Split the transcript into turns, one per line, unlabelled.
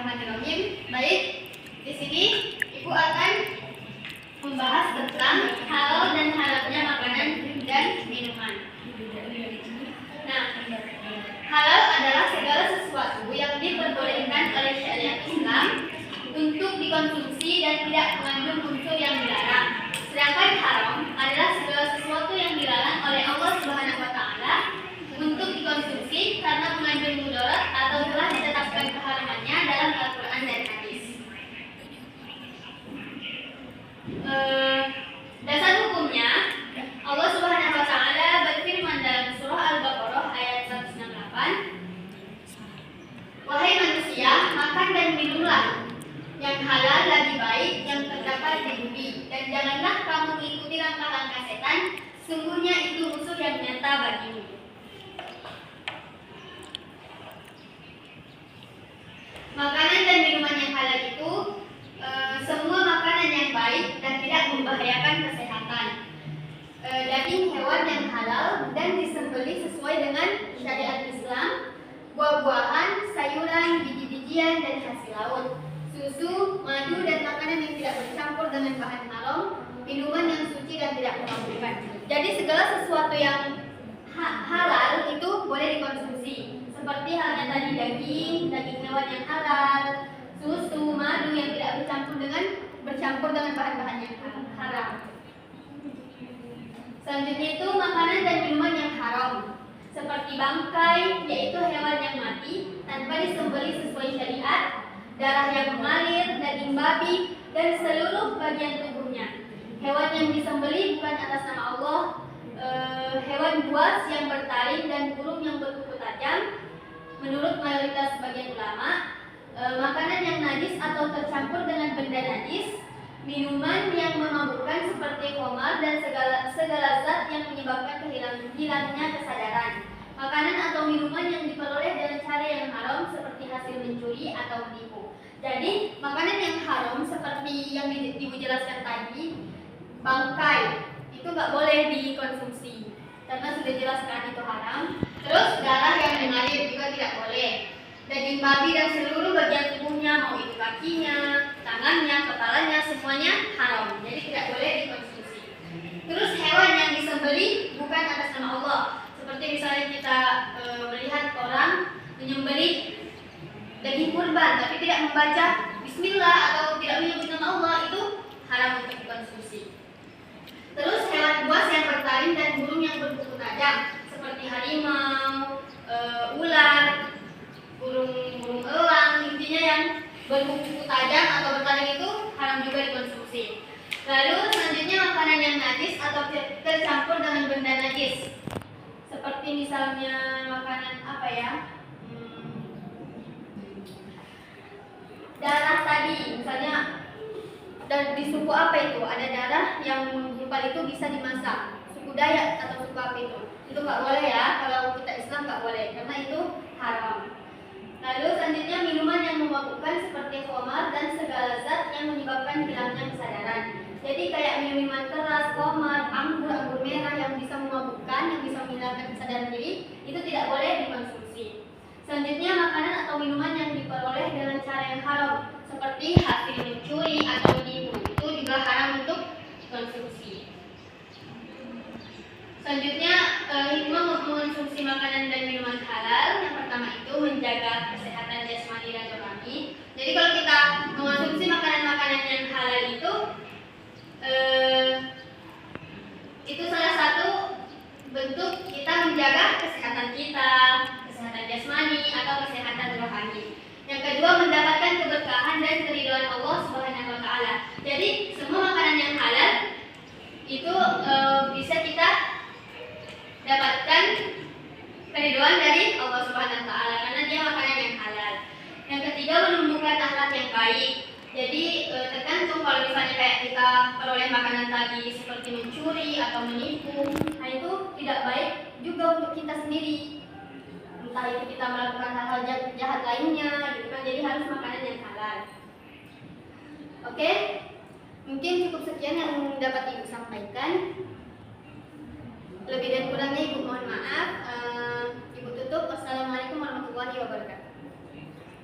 Bismillahirrahmanirrahim. Baik, di sini Ibu akan membahas tentang halal dan haramnya makanan dan minuman. Nah, halal adalah segala sesuatu yang diperbolehkan oleh syariat Islam untuk dikonsumsi dan tidak mengandung unsur yang dilarang. Sedangkan haram adalah segala sesuatu yang dilarang oleh Allah Subhanahu wa taala untuk dikonsumsi karena mengandung mudarat atau telah ditetapkan keharamannya dalam Al-Qur'an dan hadis. Dasar hukumnya, Allah Subhanahu wa taala berfirman dalam surah Al-Baqarah ayat 198, "Wahai manusia, makan dan minumlah. Yang halal lagi baik yang terdapat di bumi, dan janganlah kamu mengikuti langkah-langkah setan, sungguhnya itu musuh yang nyata bagimu." Makanan dan minuman yang halal itu semua makanan yang baik dan tidak membahayakan kesehatan. Daging hewan yang halal dan disembelih sesuai dengan syariat Islam, buah-buahan, sayuran, biji-bijian dan hasil laut, susu, madu dan makanan yang tidak bercampur dengan bahan haram, minuman yang suci dan tidak memabukkan. Jadi segala sesuatu yang halal itu boleh dikonsumsi. Seperti halnya tadi daging hewan yang halal, susu, madu yang tidak bercampur dengan bahan-bahan yang haram. Selanjutnya itu makanan dan minuman yang haram, seperti bangkai, yaitu hewan yang mati tanpa disembelih sesuai syariat, darah yang mengalir, daging babi, dan seluruh bagian tubuhnya. Hewan yang disembelih bukan atas nama Allah, hewan buas yang bertaring dan burung yang berkuku tajam. Menurut mayoritas sebagian ulama, makanan yang najis atau tercampur dengan benda najis, minuman yang memabukkan seperti khamar dan segala zat yang menyebabkan hilangnya kesadaran, makanan atau minuman yang diperoleh dengan cara yang haram seperti hasil mencuri atau menipu. Jadi makanan yang haram seperti yang Ibu jelaskan tadi, bangkai itu nggak boleh dikonsumsi karena sudah jelaskan itu haram. Terus darah yang mengalir juga tidak boleh. Daging babi dan seluruh bagian tubuhnya, mau itu kakinya, tangannya, kepalanya, semuanya haram. Jadi tidak boleh dikonsumsi. Terus hewan yang disembelih bukan atas nama Allah. Seperti misalnya kita melihat orang menyembelih daging kurban tapi tidak membaca bismillah atau tidak menyebut nama Allah, itu haram untuk dikonsumsi. Terus hewan buas yang bertaring dan burung yang berkuku tajam seperti harimau, ular, burung elang, intinya yang berkuku tajam atau bertaring itu haram juga dikonsumsi. Lalu selanjutnya makanan yang najis atau tercampur dengan benda najis, seperti misalnya makanan apa ya, darah tadi, misalnya dan di suku apa itu ada darah yang menggumpal itu bisa dimasak, suku Dayak atau suku apa itu nggak boleh ya, kalau kita Islam nggak boleh karena itu haram. Lalu selanjutnya minuman yang memabukkan seperti khamar dan segala zat yang menyebabkan hilangnya kesadaran. Jadi kayak minuman keras, khamar, anggur merah yang bisa memabukkan, yang bisa menghilangkan kesadaran diri, itu tidak boleh dikonsumsi. Selanjutnya makanan atau minuman yang diperoleh dengan cara yang haram, seperti hasil mencuri atau menipu, itu juga haram untuk dikonsumsi. Selanjutnya hikmah mengonsumsi makanan dan minuman halal, yang pertama itu menjaga kesehatan jasmani dan rohani. Jadi kalau kita mengonsumsi makanan-makanan yang halal itu salah satu bentuk kita menjaga kesehatan kita, kesehatan jasmani atau kesehatan rohani. Yang kedua, mendapatkan keberkahan dan keridhaan Allah Subhanahu wa taala. Jadi semua makanan yang halal itu bisa kita dapatkan keridhaan dari Allah Subhanahu wa taala karena dia makanan yang halal. Yang ketiga, menumbuhkan akhlak yang baik. Jadi tergantung kalau misalnya kayak kita peroleh makanan tadi seperti mencuri atau menipu, nah itu tidak baik juga untuk kita sendiri. Entah itu kita melakukan hal-hal jahat lainnya, gitu kan. Jadi harus makanan yang halal. Oke, mungkin cukup sekian yang dapat Ibu sampaikan. Lebih dan kurangnya Ibu mohon maaf.